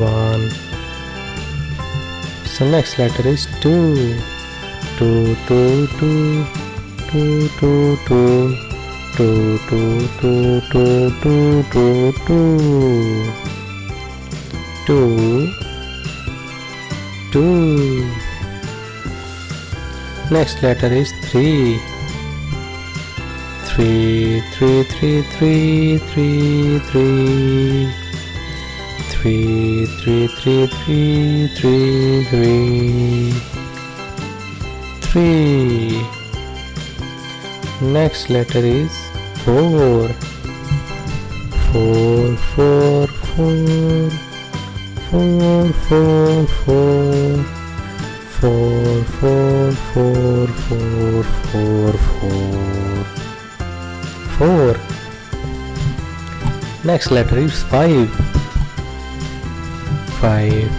one. So next letter is two. Two. Next letter is three. Three. Next letter is four. Four. Next letter is five. Five.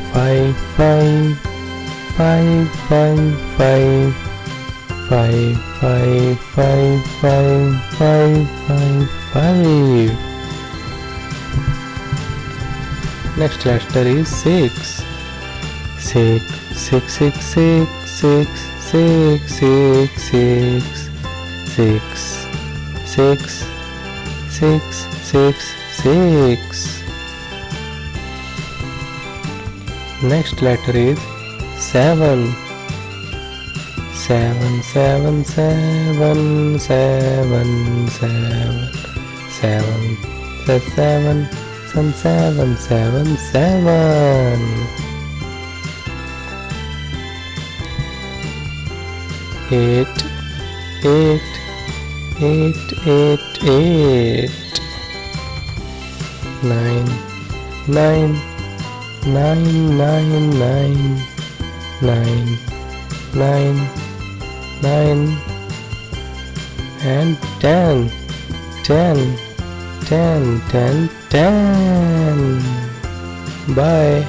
Next letter is six. Six. Next letter is seven. Seven. Eight. Nine. And 10. Bye.